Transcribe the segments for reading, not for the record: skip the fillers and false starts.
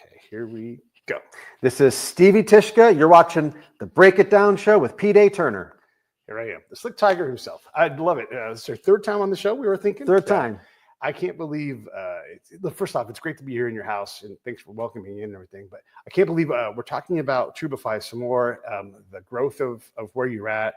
Okay, here we go. This is Stevie Tyszka. You're watching the Break It Down show with P. Turner. Here I am, the Slick Tiger himself. I love it. It's our third time on the show, we were thinking. Third time. I can't believe, first off, it's great to be here in your house, and thanks for welcoming me in and everything. But I can't believe we're talking about Trubify some more, the growth of where you're at,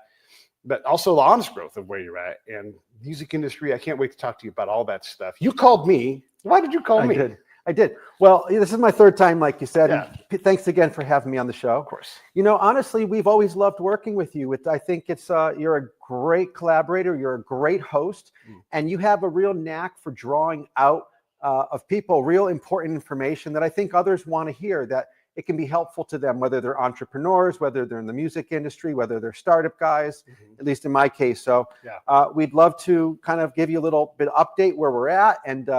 but also the honest growth of where you're at. And music industry, I can't wait to talk to you about all that stuff. You called me. Why did you call me? I did. Well, this is my third time, like you said. Yeah. And thanks again for having me on the show. Of course. You know, honestly, we've always loved working with you. I think you're a great collaborator. You're a great host, and you have a real knack for drawing out of people real important information that I think others want to hear, that it can be helpful to them, whether they're entrepreneurs, whether they're in the music industry, whether they're startup guys, at least in my case. So we'd love to kind of give you a little bit of update where we're at, and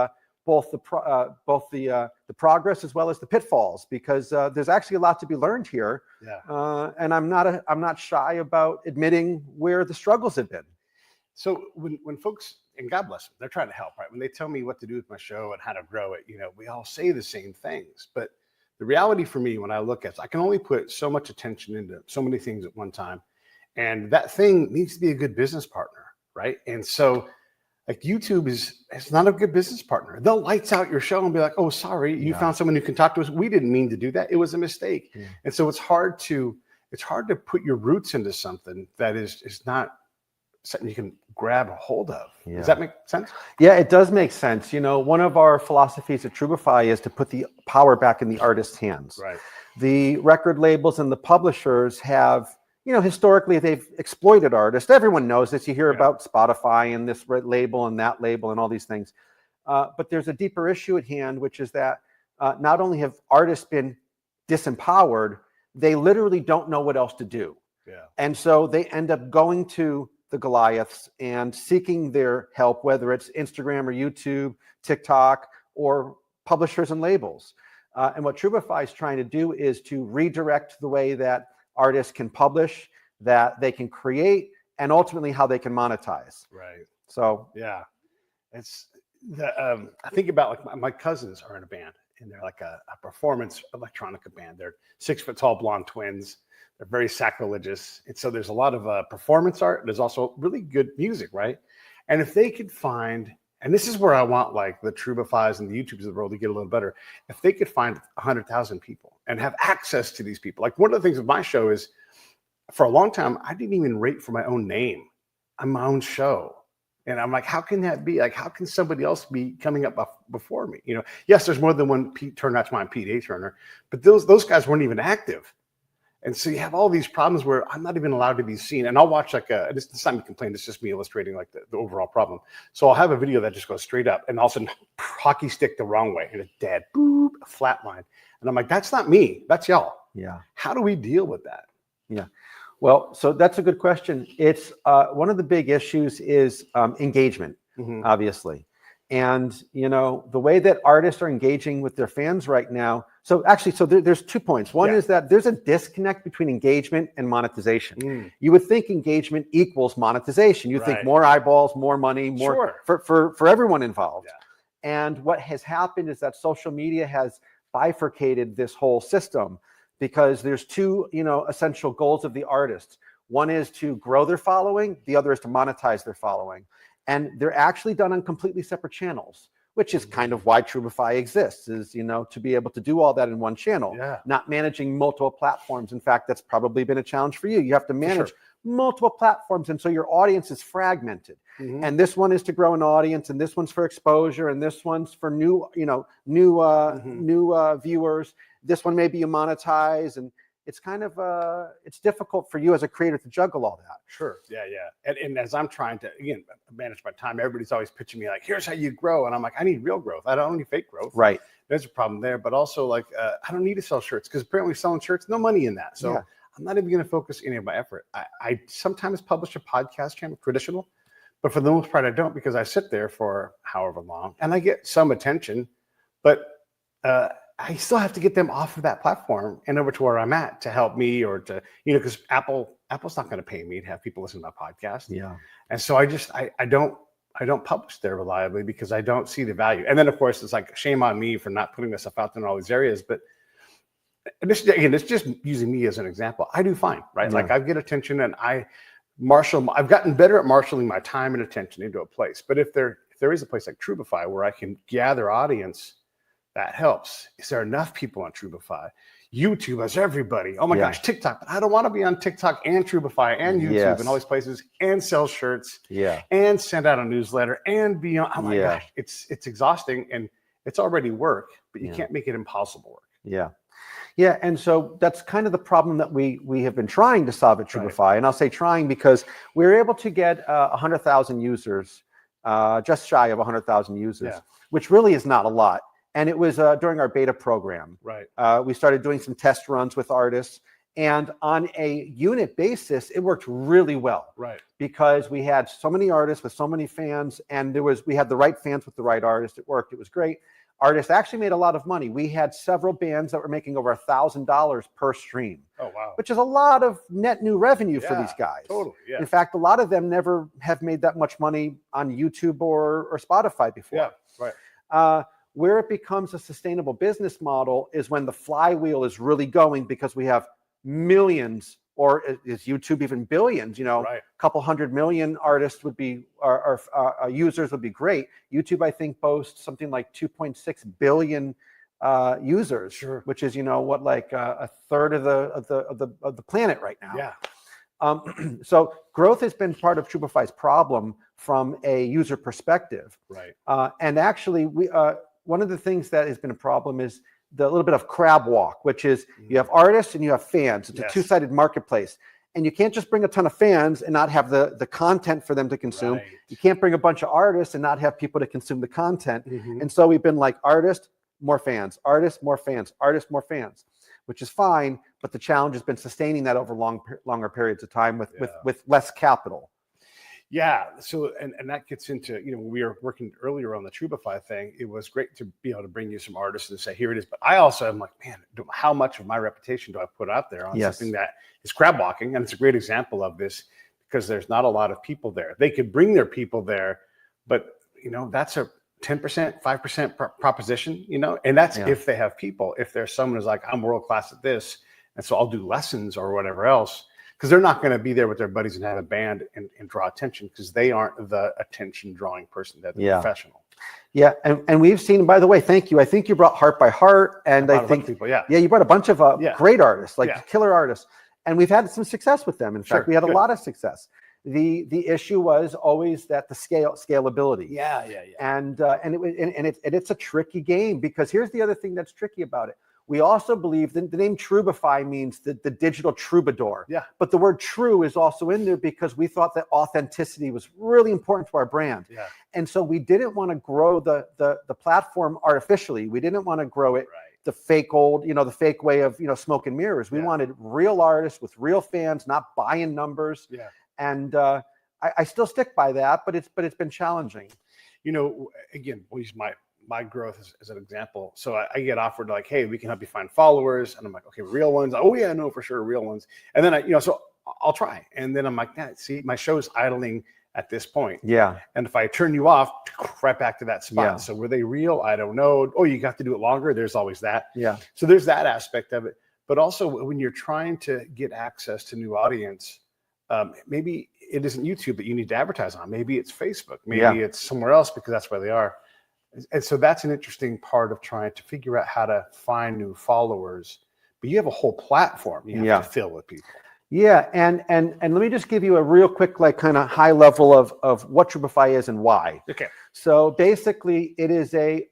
both the progress as well as the pitfalls, because there's actually a lot to be learned here. And I'm not shy about admitting where the struggles have been. So when folks, and God bless them, they're trying to help, right? When they tell me what to do with my show and how to grow it, we all say the same things. But the reality for me, when I look at it, I can only put so much attention into so many things at one time. And that thing needs to be a good business partner, right? And so like YouTube it's not a good business partner. They'll lights out your show and be like, oh, sorry, you found someone who can talk to us. We didn't mean to do that. It was a mistake. And so it's hard to put your roots into something that is not something you can grab a hold of. Does that make sense? Yeah, it does make sense. One of our philosophies at Trubify is to put the power back in the artist's hands. Right. The record labels and the publishers have, historically they've exploited artists. Everyone knows this. You hear about Spotify and this label and that label and all these things. But there's a deeper issue at hand, which is that not only have artists been disempowered, they literally don't know what else to do. And so they end up going to the Goliaths and seeking their help, whether it's Instagram or YouTube, TikTok, or publishers and labels. And what Trubify is trying to do is to redirect the way that artists can publish, that they can create, and ultimately how they can monetize. Right. So it's I think about like my cousins are in a band, and they're like a performance electronica band. They're 6 foot tall blonde twins. They're very sacrilegious. And so there's a lot of performance art. There's also really good music, right? And if they could find, and this is where I want like the Trubifys and the YouTubes of the world to get a little better, if they could find 100,000 people and have access to these people. Like one of the things with my show is, for a long time, I didn't even rate for my own name on my own show. And I'm like, how can that be? Like, how can somebody else be coming up before me? Yes, there's more than one Pete Turner, that's mine, Pete A. Turner, but those guys weren't even active. And so you have all these problems where I'm not even allowed to be seen. And I'll watch it's not me complaining, it's just me illustrating like the overall problem. So I'll have a video that just goes straight up, and all of a sudden hockey stick the wrong way and it's dead, boop, a flat line. And I'm like, that's not me, that's y'all. How do we deal with that? Well, so that's a good question. It's one of the big issues is engagement, obviously. And, the way that artists are engaging with their fans right now. So there's 2 points. One is that there's a disconnect between engagement and monetization. You would think engagement equals monetization. You think more eyeballs, more money, more for everyone involved. And what has happened is that social media has bifurcated this whole system, because there's 2, essential goals of the artists. One is to grow their following. The other is to monetize their following. And they're actually done on completely separate channels, which is kind of why Trubify exists, is, to be able to do all that in one channel, not managing multiple platforms. In fact, that's probably been a challenge for you. You have to manage multiple platforms. And so your audience is fragmented. And this one is to grow an audience, and this one's for exposure, and this one's for new viewers. This one maybe you monetize, and it's kind of it's difficult for you as a creator to juggle all that. And as I'm trying to again manage my time, everybody's always pitching me like, here's how you grow, and I'm like, I need real growth. I don't need fake growth. Right. There's a problem there, but also like I don't need to sell shirts, because apparently selling shirts, no money in that. So I'm not even going to focus any of my effort. I sometimes publish a podcast channel, traditional, but for the most part I don't, because I sit there for however long and I get some attention, but I still have to get them off of that platform and over to where I'm at to help me, or to, because Apple's not going to pay me to have people listen to my podcast. And so I I don't publish there reliably because I don't see the value. And then of course it's like shame on me for not putting myself out there in all these areas. But this, again, it's just using me as an example. I do fine, right? Yeah. Like I get attention and I've gotten better at marshaling my time and attention into a place. But if there is a place like Trubify where I can gather audience, that helps. Is there enough people on Trubify? YouTube has everybody. Oh my gosh, TikTok. But I don't want to be on TikTok and Trubify and YouTube and all these places and sell shirts and send out a newsletter and be on. Oh my gosh, it's exhausting and it's already work, but you can't make it impossible work. Yeah, and so that's kind of the problem that we have been trying to solve at Trubify. Right. And I'll say trying because we were able to get 100,000 users, just shy of 100,000 users, which really is not a lot. And it was during our beta program. Right. We started doing some test runs with artists. And on a unit basis, it worked really well. Right. Because we had so many artists with so many fans, and we had the right fans with the right artists. It worked. It was great. Artists actually made a lot of money. We had several bands that were making over $1,000 per stream. Oh, wow. Which is a lot of net new revenue for these guys. Totally. Yeah. In fact, a lot of them never have made that much money on YouTube or Spotify before. Yeah. Right. Where it becomes a sustainable business model is when the flywheel is really going because we have millions, or is YouTube even billions? A couple 100 million artists would be, or users would be great. YouTube, I think, boasts something like 2.6 billion users, which is like a third of the planet right now. Yeah. So growth has been part of Trubify's problem from a user perspective. Right. And actually, one of the things that has been a problem is the little bit of crab walk, which is you have artists and you have fans. It's a two-sided marketplace. And you can't just bring a ton of fans and not have the content for them to consume. Right. You can't bring a bunch of artists and not have people to consume the content. And so we've been like artist, more fans, artist, more fans, artist, more fans, which is fine. But the challenge has been sustaining that over longer periods of time with less capital. Yeah. So, and that gets into, when we were working earlier on the Trubify thing, it was great to be able to bring you some artists and say, here it is. But I also am like, man, how much of my reputation do I put out there on something that is crab walking? And it's a great example of this because there's not a lot of people there. They could bring their people there, but that's a 10%, 5% proposition, and that's if they have people. If there's someone who's like, I'm world-class at this, and so I'll do lessons or whatever else, because they're not going to be there with their buddies and have a band and draw attention because they aren't the attention drawing person. They're the professional. Yeah. And we've seen, by the way, thank you. I think you brought Heart by Heart. And I think people, you brought a bunch of great artists, like killer artists. And we've had some success with them. In fact, we had a lot of success. The issue was always that the scalability. And it's a tricky game because here's the other thing that's tricky about it. We also believe that the name Trubify means the digital troubadour. Yeah. But the word true is also in there because we thought that authenticity was really important to our brand. Yeah. And so we didn't want to grow the platform artificially. We didn't want to grow it the fake the fake way of, smoke and mirrors. We wanted real artists with real fans, not buying numbers. Yeah. And I still stick by that, but it's been challenging. Again, we'll use my growth as an example. So I get offered like, hey, we can help you find followers. And I'm like, okay, real ones. Oh yeah, no, for sure. Real ones. And then so I'll try. And then I'm like, see, my show's idling at this point. Yeah. And if I turn you off, right back to that spot. Yeah. So were they real? I don't know. Oh, you got to do it longer. There's always that. Yeah. So there's that aspect of it. But also when you're trying to get access to new audience, maybe it isn't YouTube that you need to advertise on. Maybe it's Facebook. Maybe it's somewhere else because that's where they are. And so that's an interesting part of trying to figure out how to find new followers. But you have a whole platform you have to fill with people. Yeah, and let me just give you a real quick, like kind of high level of what Trubify is and why. Okay. So basically, it is a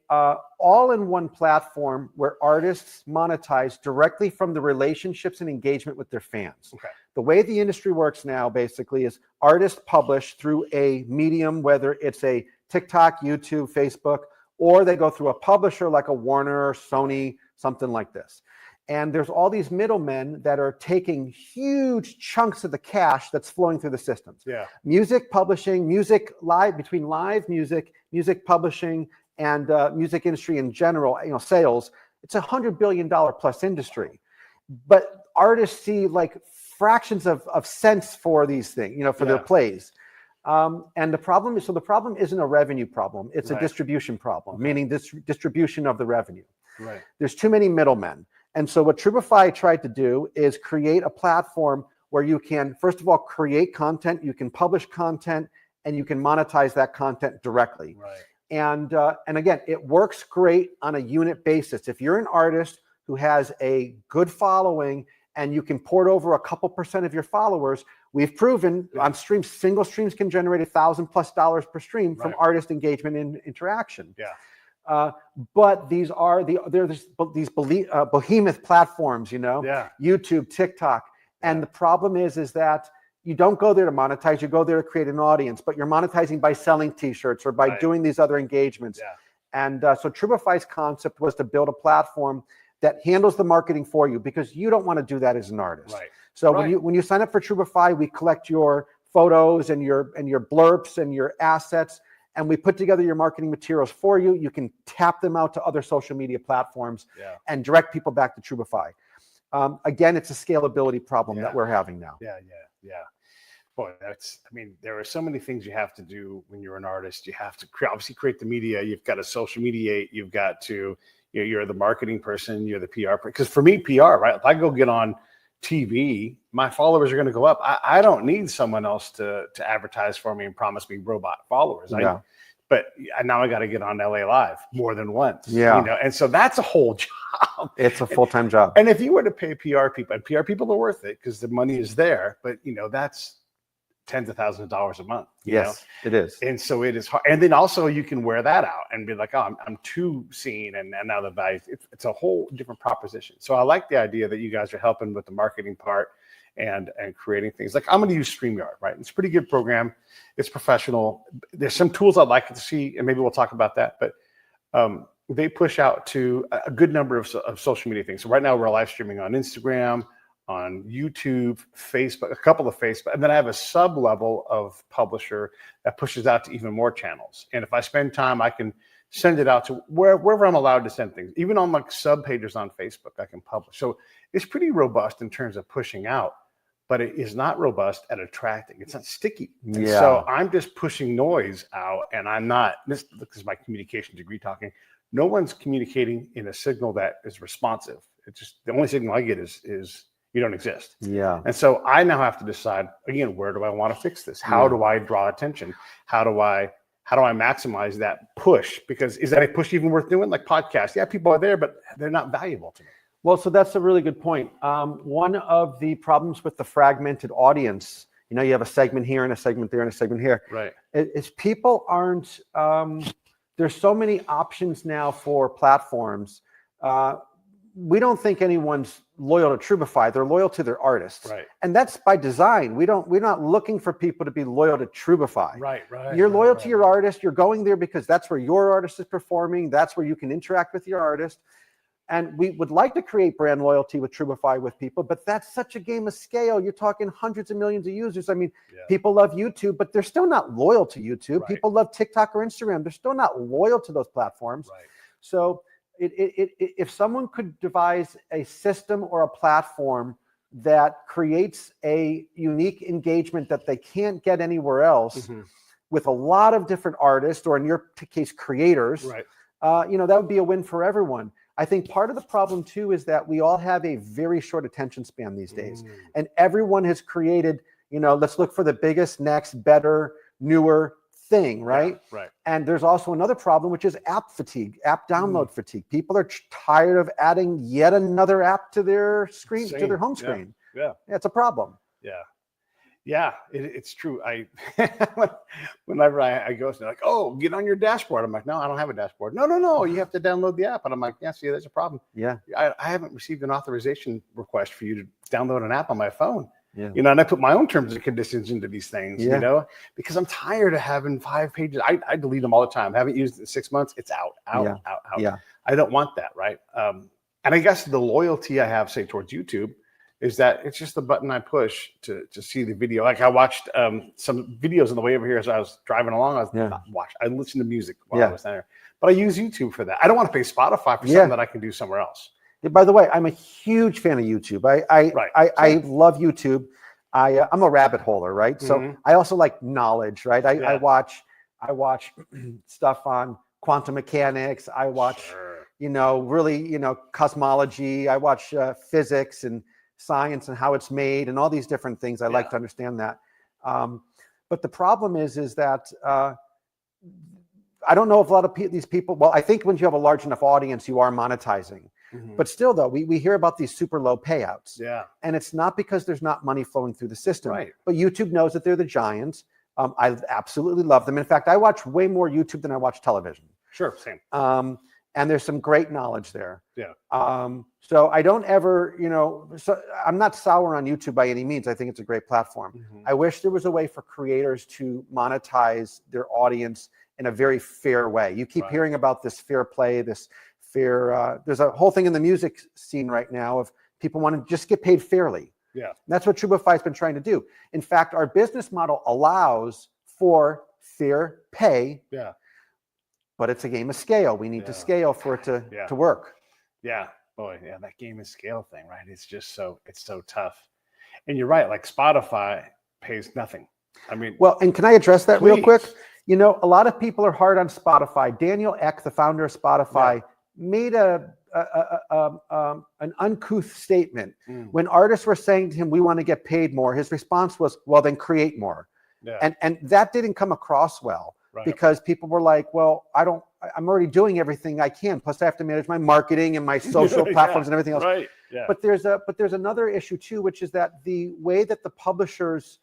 all-in-one platform where artists monetize directly from the relationships and engagement with their fans. Okay. The way the industry works now, basically, is artists publish through a medium, whether it's a TikTok, YouTube, Facebook, or they go through a publisher like a Warner, Sony, something like this. And there's all these middlemen that are taking huge chunks of the cash that's flowing through the systems. Yeah. Music publishing, music live, between live music, music publishing, and music industry in general, sales, it's $100 billion plus industry. But artists see like fractions of cents for these things, for their plays. And the problem is, so the problem isn't a revenue problem. It's a Right. distribution problem, Okay. meaning this distribution of the revenue. Right. There's too many middlemen. And so what Trubify tried to do is create a platform where you can, first of all, create content, you can publish content, and you can monetize that content directly. Right. And again, it works great on a unit basis. If you're an artist who has a good following and you can port over a couple % of your followers, we've proven on streams, single streams can generate $1,000+ per stream from artist engagement and interaction. Yeah. But these are these behemoth platforms, you know, YouTube, TikTok. And the problem is that you don't go there to monetize, you go there to create an audience, but you're monetizing by selling t-shirts or by doing these other engagements. Yeah. And so Trubify's concept was to build a platform that handles the marketing for you, because you don't want to do that as an artist. Right. So when you sign up for Trubify, we collect your photos and your blurps and your assets, and we put together your marketing materials for you. You can tap them out to other social media platforms and direct people back to Trubify. Again, it's a scalability problem that we're having now. Yeah. Boy, there are so many things you have to do when you're an artist. You have to obviously create the media. You've got to social mediate. You've got to, you're the marketing person. You're the PR person. Because for me, PR, right? If I go get on TV, my followers are going to go up. I don't need someone else to advertise for me and promise me robot followers. But now I got to get on LA Live more than once. Yeah. You know, and so that's a whole job. It's a full-time job. And if you were to pay PR people, and PR people are worth it because the money is there, but that's tens of thousands of dollars a month. Yes, it is. And so it is hard. And then also you can wear that out and be like, oh, I'm too seen. And now the value, it's a whole different proposition. So I like the idea that you guys are helping with the marketing part and creating things. Like, I'm going to use StreamYard, right? It's a pretty good program. It's professional. There's some tools I'd like to see, and maybe we'll talk about that. But they push out to a good number of social media things. So right now we're live streaming on Instagram, on YouTube, Facebook, a couple of Facebook, and then I have a sub level of publisher that pushes out to even more channels. And if I spend time, I can send it out to wherever I'm allowed to send things. Even on like sub pages on Facebook, I can publish. So it's pretty robust in terms of pushing out, but it is not robust at attracting. It's not sticky. And so I'm just pushing noise out, and I'm not, this is my communication degree talking. No one's communicating in a signal that is responsive. It's just, the only signal I get is you don't exist. Yeah. And so I now have to decide, again, where do I want to fix this? How do I draw attention? How do I maximize that push? Because is that a push even worth doing? Like podcasts, yeah, people are there, but they're not valuable to me. Well, so that's a really good point. One of the problems with the fragmented audience, you have a segment here and a segment there and a segment here. Right. Is people aren't, there's so many options now for platforms. We don't think anyone's loyal to Trubify. They're loyal to their artists. Right. And that's by design. We're not looking for people to be loyal to Trubify. Right. You're loyal to your artist. You're going there because that's where your artist is performing. That's where you can interact with your artist. And we would like to create brand loyalty with Trubify with people, but that's such a game of scale. You're talking hundreds of millions of users. I mean, people love YouTube, but they're still not loyal to YouTube. Right. People love TikTok or Instagram. They're still not loyal to those platforms. Right. So if someone could devise a system or a platform that creates a unique engagement that they can't get anywhere else, with a lot of different artists, or in your case, creators, that would be a win for everyone. I think part of the problem too is that we all have a very short attention span these days, and everyone has created, let's look for the biggest, next, better, newer thing, right? Yeah, right. And there's also another problem, which is app fatigue, app download fatigue. People are tired of adding yet another app to their screen, to their home screen. Yeah, it's a problem. Yeah, it's true. Whenever I go, they're like, "Oh, get on your dashboard." I'm like, "No, I don't have a dashboard." No, you have to download the app. And I'm like, "Yeah, see, that's a problem." Yeah, I haven't received an authorization request for you to download an app on my phone. Yeah. And I put my own terms and conditions into these things, because I'm tired of having 5 pages. I delete them all the time. I haven't used it in 6 months. It's out. Yeah. I don't want that, right? And I guess the loyalty I have, say, towards YouTube is that it's just the button I push to see the video. Like I watched some videos on the way over here as I was driving along. I listened to music while I was there. But I use YouTube for that. I don't want to pay Spotify for something that I can do somewhere else. By the way, I'm a huge fan of YouTube. I love YouTube. I'm a rabbit holer, right? So I also like knowledge, right? I watch stuff on quantum mechanics. I watch, really, cosmology. I watch physics and science and how it's made and all these different things. I like to understand that. But the problem is that I don't know if a lot of these people, well, I think when you have a large enough audience, you are monetizing. But still, though, we hear about these super low payouts. And it's not because there's not money flowing through the system. But YouTube knows that they're the giants. I absolutely love them. In fact, I watch way more YouTube than I watch television. Sure, same. And there's some great knowledge there. So I don't ever, so I'm not sour on YouTube by any means. I think it's a great platform. I wish there was a way for creators to monetize their audience in a very fair way. You keep hearing about this fair play, this fair, there's a whole thing in the music scene right now of people want to just get paid fairly. And that's what Trubify has been trying to do. In fact, our business model allows for fair pay, but it's a game of scale. We need to scale for it to work. Boy, that game of scale thing, right? It's just it's so tough. And you're right, like Spotify pays nothing. I mean, well, and can I address that real quick? A lot of people are hard on Spotify. Daniel Ek, the founder of Spotify, made an uncouth statement. When artists were saying to him, we want to get paid more, his response was, well, then create more. And that didn't come across well because people were like, well, I'm already doing everything I can. Plus I have to manage my marketing and my social platforms and everything else. But there's another issue too, which is that the way that the publishers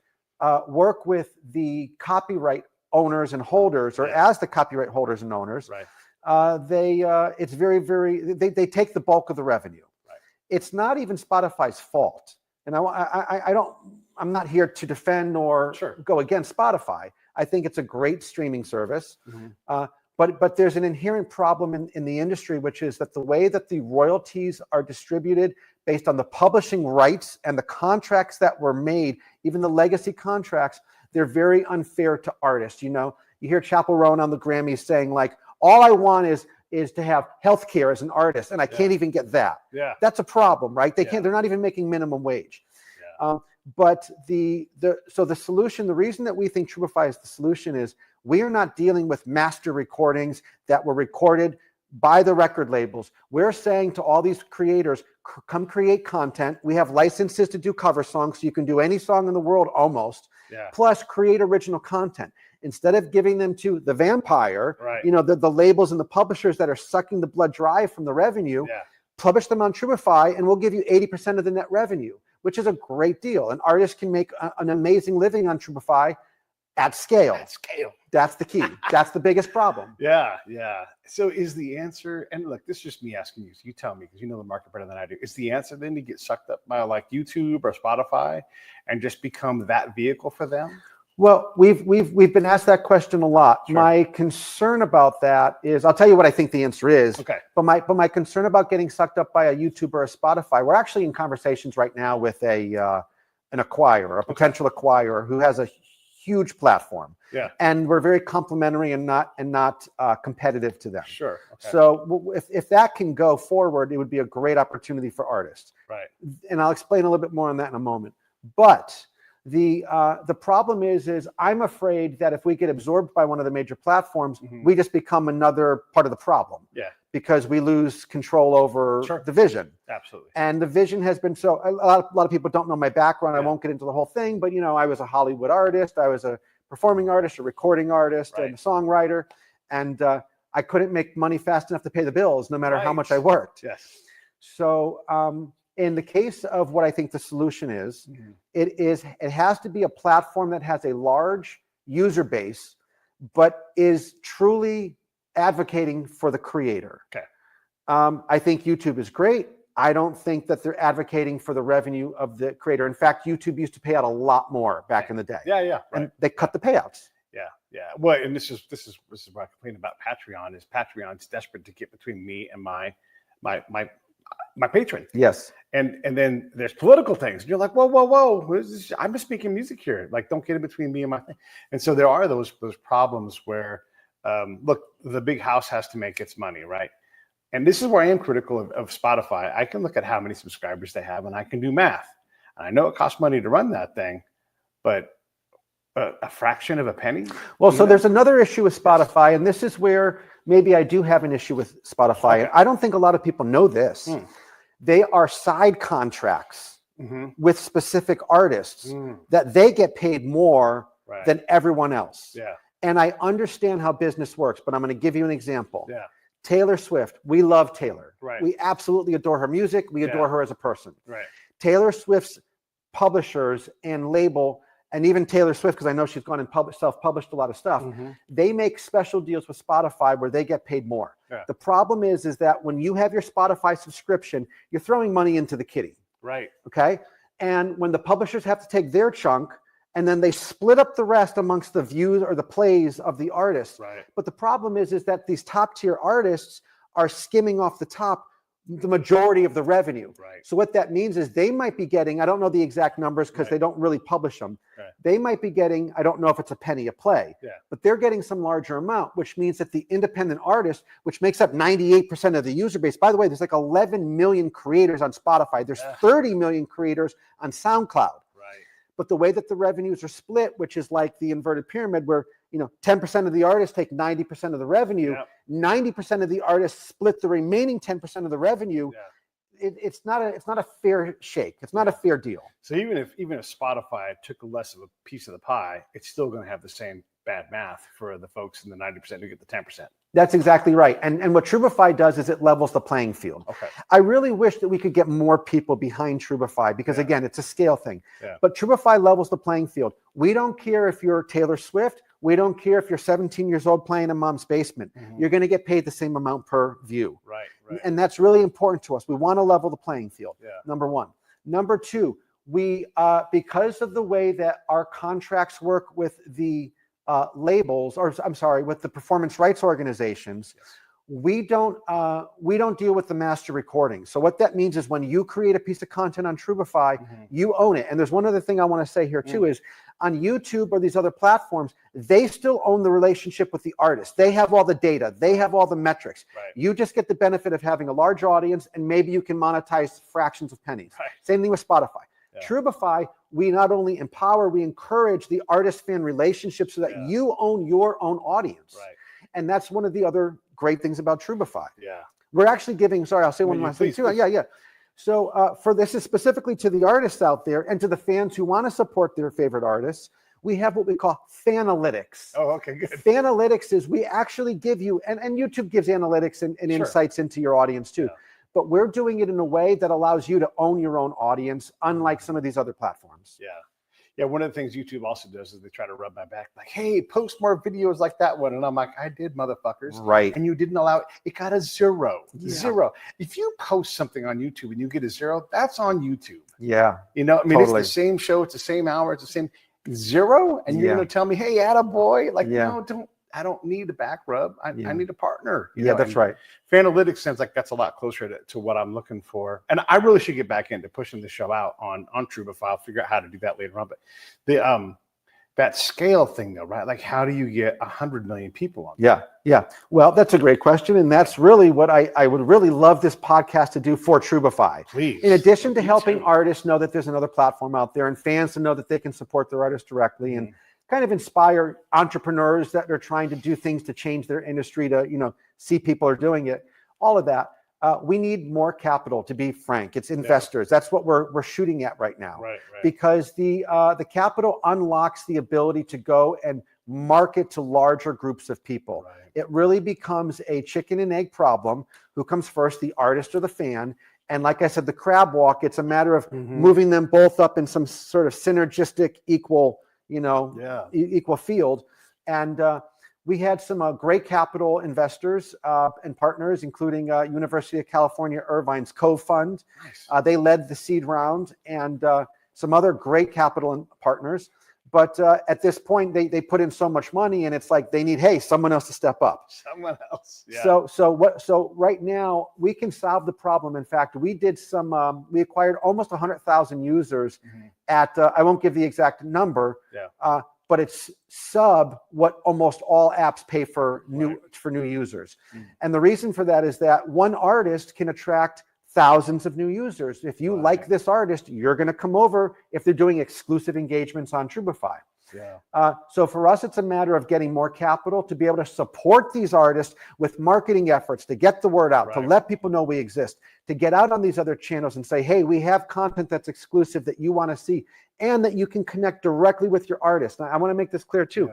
work with the copyright owners and holders, or as the copyright holders and owners, it's very, very, they take the bulk of the revenue. It's not even Spotify's fault. And I'm not here to defend or go against Spotify. I think it's a great streaming service. But there's an inherent problem in the industry, which is that the way that the royalties are distributed based on the publishing rights and the contracts that were made, even the legacy contracts, they're very unfair to artists. You hear Chappell Roan on the Grammys saying, like, all I want is to have healthcare as an artist, and I can't even get that. That's a problem, right? They're not even making minimum wage. But the solution, the reason that we think Trubify is the solution is we are not dealing with master recordings that were recorded by the record labels. We're saying to all these creators, come create content. We have licenses to do cover songs, so you can do any song in the world almost, plus create original content. Instead of giving them to the vampire, the labels and the publishers that are sucking the blood dry from the revenue, publish them on Trubify and we'll give you 80% of the net revenue, which is a great deal. An artist can make an amazing living on Trubify at scale. That's the key. That's the biggest problem. So is the answer, and look, this is just me asking you, so you tell me, because you know the market better than I do. Is the answer then to get sucked up by like YouTube or Spotify and just become that vehicle for them? Well, we've been asked that question a lot. My concern about that is, I'll tell you what I think the answer is. But my concern about getting sucked up by a YouTube or a Spotify, we're actually in conversations right now with an acquirer, a potential acquirer who has a huge platform. And we're very complimentary and not competitive to them. So if that can go forward, it would be a great opportunity for artists. And I'll explain a little bit more on that in a moment. But the problem is I'm afraid that if we get absorbed by one of the major platforms, we just become another part of the problem. Because we lose control over the vision. And the vision has been a lot of people don't know my background. I won't get into the whole thing, but I was a Hollywood artist. I was a performing artist, a recording artist, and a songwriter. And I couldn't make money fast enough to pay the bills, no matter how much I worked. So in the case of what I think the solution is, it has to be a platform that has a large user base, but is truly advocating for the creator. I think YouTube is great. I don't think that they're advocating for the revenue of the creator. In fact, YouTube used to pay out a lot more back in the day. And they cut the payouts. Well, and this is what I complain about Patreon is Patreon's desperate to get between me and my patron. And then there's political things. And you're like, whoa. I'm just making music here. Like, don't get in between me and my thing. And so there are those problems where, look, the big house has to make its money, right? And this is where I am critical of Spotify. I can look at how many subscribers they have and I can do math. I know it costs money to run that thing, but a fraction of a penny. Well, so there's another issue with Spotify, and this is where maybe I do have an issue with Spotify. Okay. I don't think a lot of people know this. They are side contracts with specific artists that they get paid more than everyone else. Yeah. And I understand how business works, but I'm going to give you an example. Yeah. Taylor Swift. We love Taylor. Right. We absolutely adore her music. We adore her as a person. Right. Taylor Swift's publishers and label, and even Taylor Swift, because I know she's gone and self-published a lot of stuff, they make special deals with Spotify where they get paid more. Yeah. The problem is that when you have your Spotify subscription, you're throwing money into the kitty. Right. Okay. And when the publishers have to take their chunk, and then they split up the rest amongst the views or the plays of the artists. Right. But the problem is that these top tier artists are skimming off the top the majority of the revenue. Right. So what that means is they might be getting, I don't know the exact numbers because they don't really publish them. Right. They might be getting, I don't know if it's a penny a play, but they're getting some larger amount, which means that the independent artist, which makes up 98% of the user base, by the way, there's like 11 million creators on Spotify. There's 30 million creators on SoundCloud. But the way that the revenues are split, which is like the inverted pyramid, where 10% of the artists take 90% of the revenue, 90% of the artists split the remaining 10% of the revenue. It's not a fair shake. It's not a fair deal. So even if Spotify took less of a piece of the pie, it's still going to have the same bad math for the folks in the 90% who get the 10%. That's exactly right. And what Trubify does is it levels the playing field. Okay. I really wish that we could get more people behind Trubify because, again, it's a scale thing. But Trubify levels the playing field. We don't care if you're Taylor Swift. We don't care if you're 17 years old playing in mom's basement. You're going to get paid the same amount per view. Right. And that's really important to us. We want to level the playing field, number one. Number two, we because of the way that our contracts work with the labels, or I'm sorry, with the performance rights organizations, we don't deal with the master recording. So what that means is when you create a piece of content on Trubify, you own it. And there's one other thing I want to say here too is on YouTube or these other platforms, they still own the relationship with the artist. They have all the data. They have all the metrics. You just get the benefit of having a large audience, and maybe you can monetize fractions of pennies. Same thing with Spotify. Trubify, we not only empower, we encourage the artist-fan relationship so that you own your own audience. And that's one of the other great things about Trubify. We're actually giving, sorry, I'll say one last thing too. So for this is specifically to the artists out there and to the fans who want to support their favorite artists, we have what we call Fanalytics. Oh, okay, good. Fanalytics is we actually give you, and YouTube gives analytics and insights into your audience too. But we're doing it in a way that allows you to own your own audience, unlike some of these other platforms. Yeah, one of the things YouTube also does is they try to rub my back, like, hey, post more videos like that one. And I'm like, I did, motherfuckers. Right. And you didn't allow it. It got a 0. 0. If you post something on YouTube and you get a 0, that's on YouTube. Yeah. It's the same show. It's the same hour. It's the same 0. And you're going to tell me, hey, attaboy. Like, no, I don't need a back rub. I need a partner. That's right. Fanalytics sounds like that's a lot closer to what I'm looking for. And I really should get back into pushing the show out on Trubify. I'll figure out how to do that later on. But the that scale thing though, right? Like how do you get 100 million people on? Yeah. Well, that's a great question. And that's really what I would really love this podcast to do for Trubify. Please. In addition to helping artists know that there's another platform out there and fans to know that they can support their artists directly and kind of inspire entrepreneurs that are trying to do things to change their industry to, see people are doing it, all of that. We need more capital, to be frank. It's investors. That's what we're shooting at right now. Right. Because the capital unlocks the ability to go and market to larger groups of people. It really becomes a chicken and egg problem. Who comes first, the artist or the fan? And like I said, the crab walk, it's a matter of moving them both up in some sort of synergistic equal equal field. And we had some great capital investors and partners, including University of California, Irvine's co-fund. They led the seed round and some other great capital partners. But at this point, they put in so much money and it's like they need, someone else to step up. Someone else. Yeah. So right now we can solve the problem. In fact, we did we acquired almost 100,000 users at, I won't give the exact number, but it's sub what almost all apps pay for new users. And the reason for that is that one artist can attract thousands of new users. If you like this artist, you're going to come over if they're doing exclusive engagements on Trubify. Yeah. So for us, it's a matter of getting more capital to be able to support these artists with marketing efforts, to get the word out, to let people know we exist, to get out on these other channels and say, hey, we have content that's exclusive that you want to see, and that you can connect directly with your artist. Now, I want to make this clear too.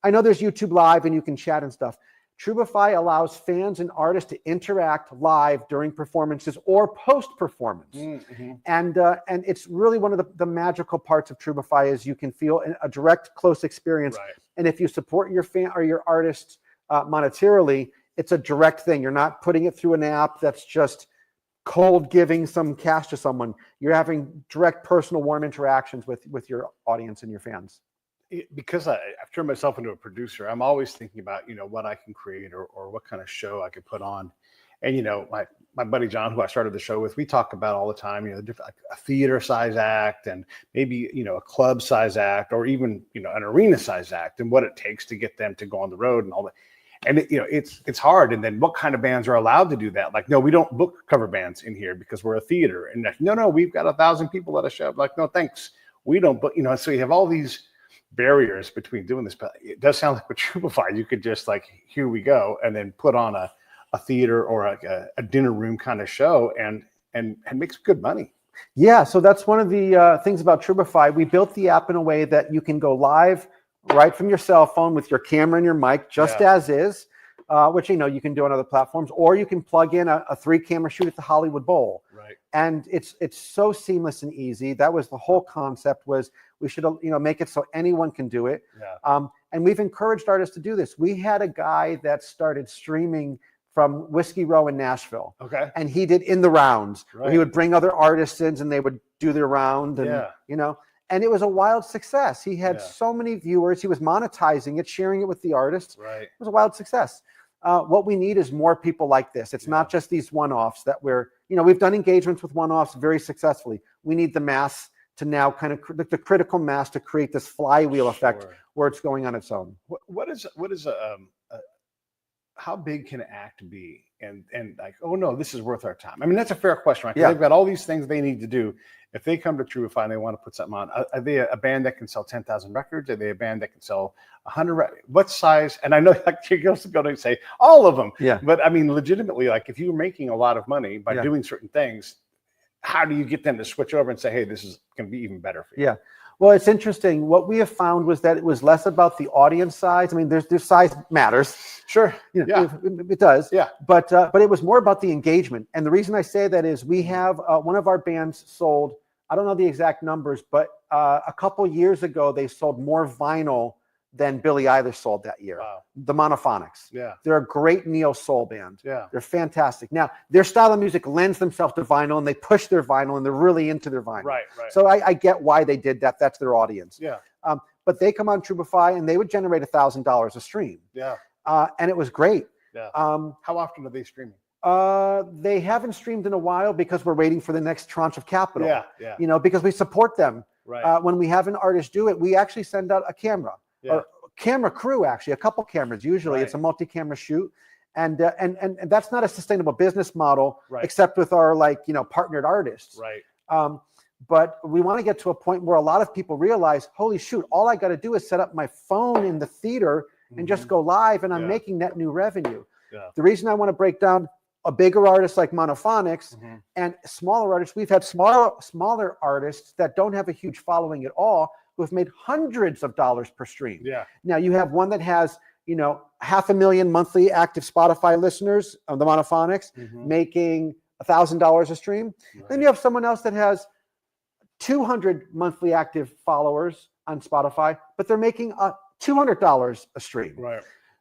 I know there's YouTube Live and you can chat and stuff. Trubify allows fans and artists to interact live during performances or post-performance. And it's really one of the magical parts of Trubify is you can feel a direct, close experience. And if you support your fan or your artists monetarily, it's a direct thing. You're not putting it through an app that's just cold giving some cash to someone. You're having direct, personal, warm interactions with your audience and your fans. Because I've turned myself into a producer, I'm always thinking about, what I can create or what kind of show I could put on. And, my buddy John, who I started the show with, we talk about all the time, different, like a theater size act and maybe, a club size act or even, an arena size act and what it takes to get them to go on the road and all that. And, it's hard. And then what kind of bands are allowed to do that? Like, no, we don't book cover bands in here because we're a theater. And like, no, we've got 1,000 people at a show. Like, no, thanks. We don't book, so you have all these barriers between doing this, but it does sound like with Trubify, you could just like, here we go, and then put on a theater or a dinner room kind of show and make some good money. Yeah, so that's one of the things about Trubify. We built the app in a way that you can go live right from your cell phone with your camera and your mic, just as is, which you can do on other platforms, or you can plug in a 3-camera shoot at the Hollywood Bowl. And it's so seamless and easy. That was the whole concept, was we should make it so anyone can do it. And we've encouraged artists to do this. We had a guy that started streaming from Whiskey Row in Nashville. And he did In the Rounds, where he would bring other artists in and they would do their round. And, and it was a wild success. He had so many viewers. He was monetizing it, sharing it with the artists. It was a wild success. What we need is more people like this. It's not just these one-offs that we've done engagements with one-offs very successfully. We need the mass to now kind of the critical mass to create this flywheel effect where it's going on its own. What is how big can an act be? And like, oh no, this is worth our time. I mean, that's a fair question, right? They've got all these things they need to do. If they come to Trubify and they want to put something on, are they a band that can sell 10,000 records? Are they a band that can sell 100 records? What size? And I know like you're going to say all of them. But I mean, legitimately, like if you're making a lot of money by doing certain things, how do you get them to switch over and say, hey, this is going to be even better for you? Well, it's interesting. What we have found was that it was less about the audience size. I mean, there's size matters. It does. But it was more about the engagement. And the reason I say that is we have one of our bands sold, I don't know the exact numbers, but a couple years ago, they sold more vinyl than Billie Eilish sold that year. The Monophonics. They're a great neo-soul band. They're fantastic. Now, their style of music lends themselves to vinyl, and they push their vinyl, and they're really into their vinyl. So I get why they did that. That's their audience. But they come on Trubify, and they would generate $1,000 a stream. And it was great. How often are they streaming? They haven't streamed in a while because we're waiting for the next tranche of capital. Because we support them. When we have an artist do it, we actually send out a camera. Or camera crew, actually, a couple cameras. Usually it's a multi-camera shoot. And that's not a sustainable business model, except with our partnered artists. But we want to get to a point where a lot of people realize, holy shoot, all I got to do is set up my phone in the theater and just go live, and I'm making net new revenue. The reason I want to break down a bigger artist like Monophonics and smaller artists, we've had smaller artists that don't have a huge following at all, who have made hundreds of dollars per stream. Now you have one that has, 500,000 monthly active Spotify listeners of the Monophonics, making $1,000 a stream. Then you have someone else that has 200 monthly active followers on Spotify, but they're making $200 a stream.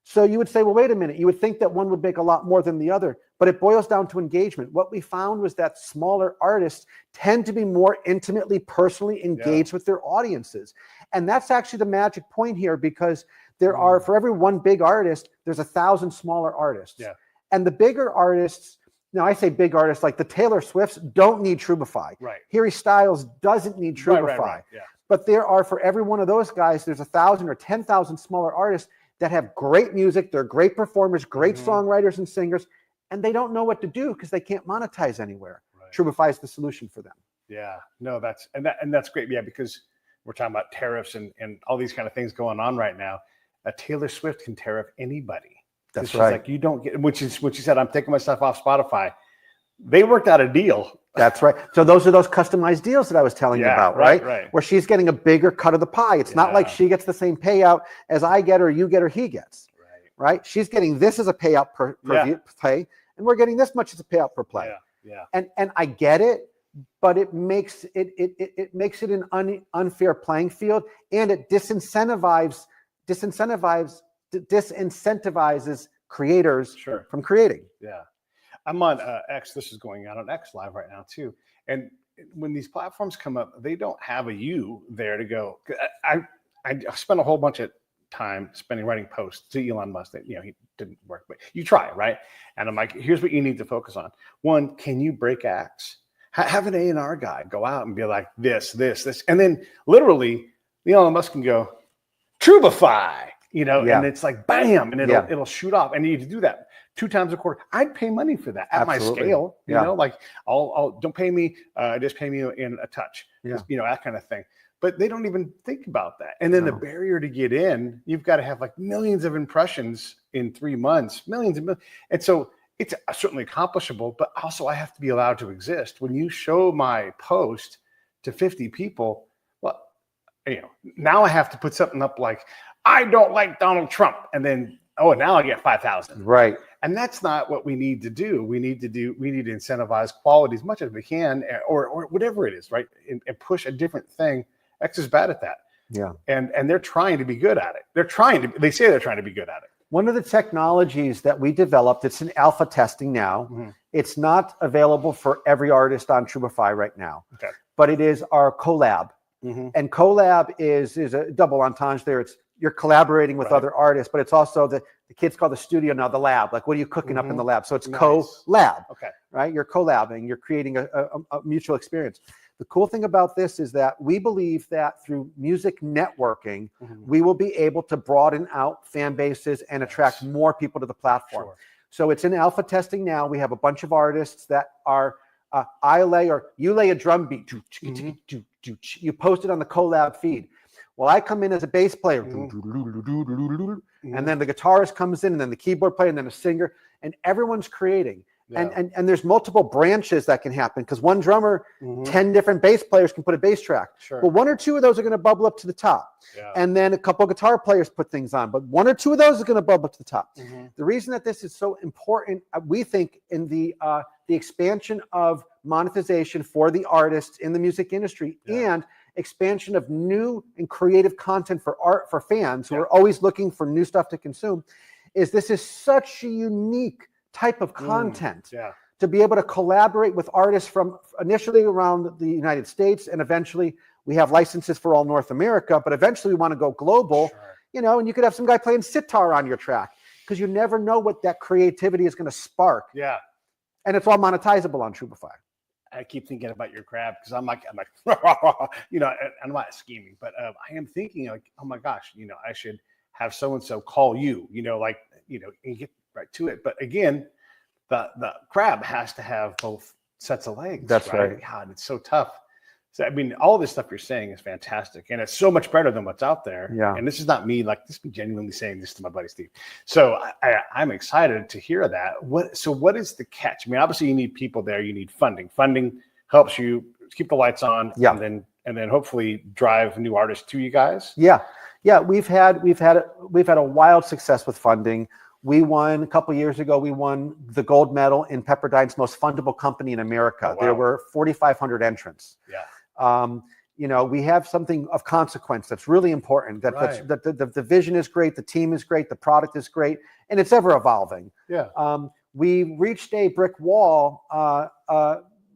So you would say, well, wait a minute. You would think that one would make a lot more than the other, but it boils down to engagement. What we found was that smaller artists tend to be more intimately, personally engaged with their audiences. And that's actually the magic point here, because there are, for every one big artist, there's 1,000 smaller artists. And the bigger artists, now I say big artists, like the Taylor Swifts don't need Trubify. Harry Styles doesn't need Trubify. But there are, for every one of those guys, there's 1,000 or 10,000 smaller artists that have great music, they're great performers, great songwriters and singers, and they don't know what to do because they can't monetize anywhere. Trubify is the solution for them. Yeah, no, that's great. Yeah, because we're talking about tariffs and all these kind of things going on right now. Taylor Swift can tariff anybody. That's she's right. Like, you don't get, which is what she said. I'm taking my stuff off Spotify. They worked out a deal. That's right. So those are those customized deals that I was telling you about, right? Right. Where she's getting a bigger cut of the pie. It's not like she gets the same payout as I get or you get or he gets. Right? She's getting this as a payout per play, and we're getting this much as a payout per play. Yeah. And I get it, but it makes it an unfair playing field, and it disincentivizes creators from creating. Yeah. I'm on X. This is going out on X Live right now too. And when these platforms come up, they don't have a you there to go. I spent a whole bunch of time writing posts to Elon Musk that, he didn't work, but you try, right? And I'm like, here's what you need to focus on. One, can you break acts? Have an A&R guy go out and be like this, and then literally Elon Musk can go Trubify, and it's like bam, and it'll shoot off. And you need to do that 2 times a quarter. I'd pay money for that at my scale. Like I'll don't pay me, just pay me in a touch. That kind of thing. But they don't even think about that. And then the barrier to get in, you've got to have like millions of impressions in 3 months, millions. And so it's certainly accomplishable, but also I have to be allowed to exist. When you show my post to 50 people, well, now I have to put something up like, I don't like Donald Trump. And then, now I get 5,000. Right. And that's not what we need to do. We need to incentivize quality as much as we can, or whatever it is, right? And push a different thing. X is bad at that. Yeah. And they're trying to be good at it. They say they're trying to be good at it. One of the technologies that we developed, it's in alpha testing now. Mm-hmm. It's not available for every artist on Trubify right now. Okay. But it is our collab. Mm-hmm. And collab is a double entendre there. You're collaborating with other artists, but it's also the kids call the studio now the lab. Like, what are you cooking up in the lab? So it's collab. Okay. Right? You're collabing. You're creating a mutual experience. The cool thing about this is that we believe that through music networking, we will be able to broaden out fan bases and attract more people to the platform. Sure. So it's in alpha testing now. We have a bunch of artists that are, you lay a drum beat, you post it on the collab feed. Well, I come in as a bass player, and then the guitarist comes in, and then the keyboard player, and then a singer, and everyone's creating. Yeah. And there's multiple branches that can happen because one drummer, 10 different bass players can put a bass track. Sure. But 1 or 2 of those are going to bubble up to the top. Yeah. And then a couple of guitar players put things on, but 1 or 2 of those are going to bubble up to the top. The reason that this is so important, we think, in the expansion of monetization for the artists in the music industry and expansion of new and creative content for fans who are always looking for new stuff to consume, is this is such a unique type of content to be able to collaborate with artists from initially around the United States, and eventually we have licenses for all North America, but eventually we want to go global, and you could have some guy playing sitar on your track because you never know what that creativity is going to spark. Yeah. And it's all monetizable on Trubify. I keep thinking about your crab because I'm like, I'm not scheming, but I am thinking like, oh my gosh, I should have so-and-so call you, and get right to it. But again, the crab has to have both sets of legs. That's right. God, it's so tough. So, I mean, all this stuff you're saying is fantastic, and it's so much better than what's out there. Yeah. And this is not me, this is genuinely saying this to my buddy Steve. So I'm excited to hear that. What is the catch? I mean, obviously you need people there. You need funding. Funding helps you keep the lights on. Yeah. And then hopefully drive new artists to you guys. Yeah. Yeah. We've had a wild success with funding. We won a couple of years ago. We won the gold medal in Pepperdine's most fundable company in America. Oh, wow. There were 4,500 entrants. Yeah. We have something of consequence that's really important. That the vision is great, the team is great, the product is great, and it's ever evolving. Yeah. We reached a brick wall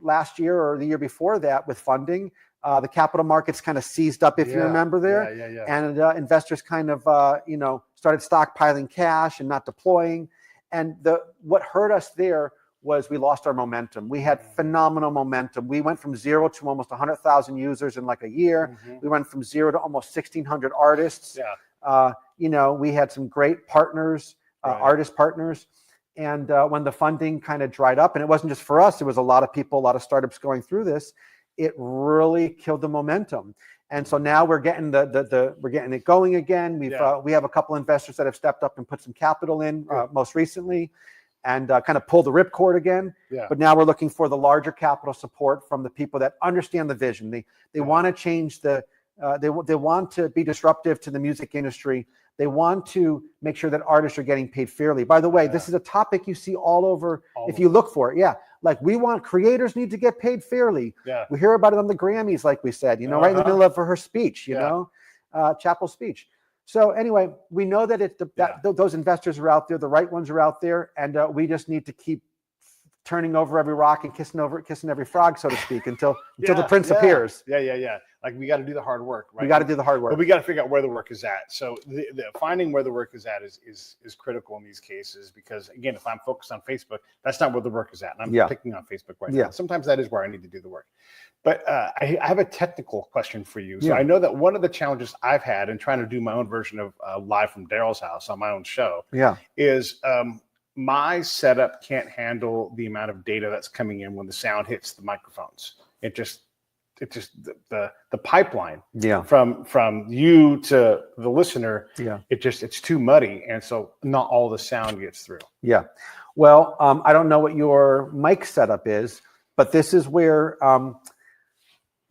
last year or the year before that with funding. The capital markets kind of seized up, if you remember there. Yeah. And investors kind of started stockpiling cash and not deploying. And what hurt us there was we lost our momentum. We had phenomenal momentum. We went from 0 to almost 100,000 users in like a year. We went from 0 to almost 1,600 artists. Yeah. We had some great partners, artist partners. And when the funding kind of dried up, and it wasn't just for us, it was a lot of people, a lot of startups going through this, it really killed the momentum. And so now we're getting we're getting it going again. We have a couple investors that have stepped up and put some capital in most recently, and kind of pull the ripcord again. Yeah. But now we're looking for the larger capital support from the people that understand the vision. They want to change they want to be disruptive to the music industry. They want to make sure that artists are getting paid fairly. By the way, this is a topic you see all over if you look for it. Yeah. Like, we want creators need to get paid fairly. Yeah. We hear about it on the Grammys, like we said, right in the middle of her speech, Chapel's speech. So anyway, we know that those investors are out there, the right ones are out there, and we just need to keep turning over every rock and kissing every frog, so to speak, until the prince appears. Yeah. Like, we got to do the hard work, right? We got to do the hard work. But we got to figure out where the work is at. So the finding where the work is at is critical in these cases, because, again, if I'm focused on Facebook, that's not where the work is at. And I'm picking on Facebook right now. Sometimes that is where I need to do the work. But I have a technical question for you. So I know that one of the challenges I've had in trying to do my own version of Live from Daryl's House on my own show is my setup can't handle the amount of data that's coming in when the sound hits the microphones. It just the pipeline from you to the listener, it's too muddy, and so not all the sound gets through. Yeah. Well, I don't know what your mic setup is, but this is where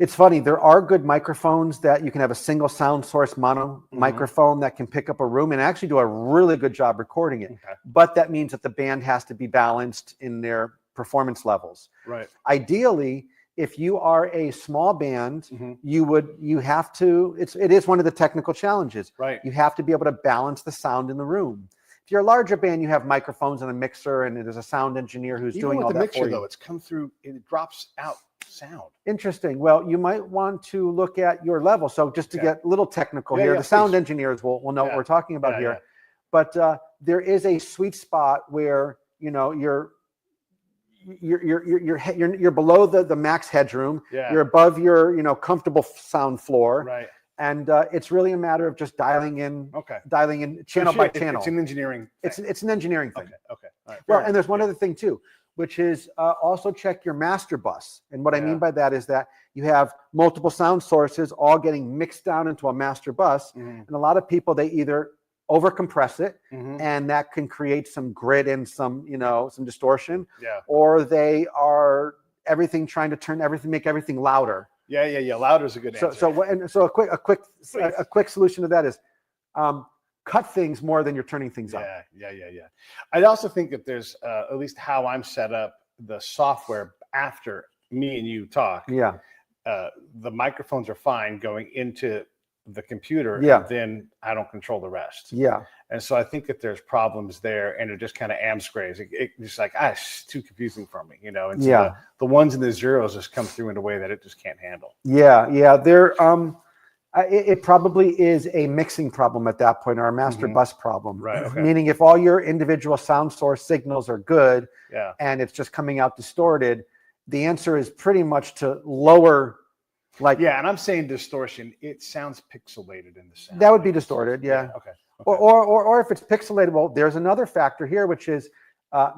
it's funny. There are good microphones that you can have a single sound source mono microphone that can pick up a room and actually do a really good job recording it. Okay. But that means that the band has to be balanced in their performance levels. Right. Ideally, if you are a small band, it is one of the technical challenges. Right. You have to be able to balance the sound in the room. If you're a larger band, you have microphones and a mixer, and there's a sound engineer who's doing all that for you. Even with the mixer, though, it's come through, it drops out sound. Interesting. Well, you might want to look at your level. So just to get a little technical here, the sound engineers will know what we're talking about here. Yeah. But there is a sweet spot where you're below the max headroom. Yeah. You're above your comfortable sound floor. Right. And it's really a matter of just dialing in channel by channel. It's an engineering thing. It's an engineering thing. Okay. All right. Well, and there's one other thing too, which is also check your master bus. And what I mean by that is that you have multiple sound sources all getting mixed down into a master bus. And a lot of people, they either overcompress it, and that can create some grit and some distortion. Yeah. Or they are trying to make everything louder. Yeah. Louder is a good answer. So a quick solution to that is cut things more than you're turning things up. Yeah. I also think that there's at least how I'm set up, the software after me and you talk. Yeah. The microphones are fine going into the computer. And then I don't control the rest. Yeah. And so I think that there's problems there, and it just kind of amscrays. It just like, it's too confusing for me, And so the ones and the zeros just come through in a way that it just can't handle. Yeah. There, it probably is a mixing problem at that point, or a master bus problem. Right. Okay. Meaning, if all your individual sound source signals are good, and it's just coming out distorted, the answer is pretty much to lower. And I'm saying distortion. It sounds pixelated in the sound. That would be distorted. Yeah. Okay. Or if it's pixelated, well, there's another factor here, which is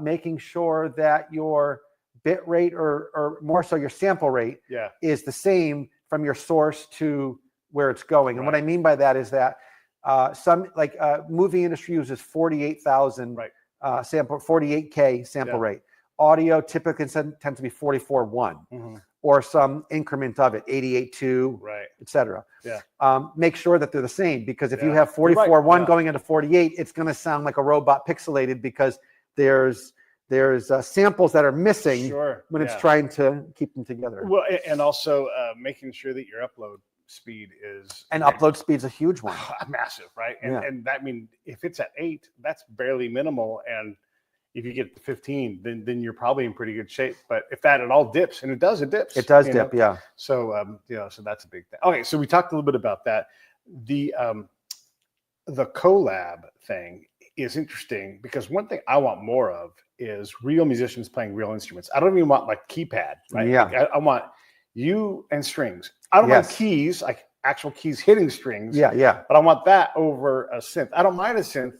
making sure that your bit rate or more so your sample rate is the same from your source to where it's going. And what I mean by that is that some movie industry uses 48,000 sample, 48K sample rate. Audio typically tends to be 44.1. Or some increment of it, 88.2, et cetera. Yeah. Make sure that they're the same, because if you have 44.1 going into 48, it's going to sound like a robot pixelated, because there's samples that are missing when it's trying to keep them together. Well, and also making sure that your upload speed is... And upload speed's a huge one. Massive, right? And that means if it's at 8, that's barely minimal, and if you get to 15, then you're probably in pretty good shape. But if that at all dips, and it dips. It does dip, yeah. So so that's a big thing. Okay, so we talked a little bit about that. The collab thing is interesting, because one thing I want more of is real musicians playing real instruments. I don't even want like keypad, right? Yeah. Like, I want you and strings. I don't want keys, like actual keys hitting strings. Yeah. But I want that over a synth. I don't mind a synth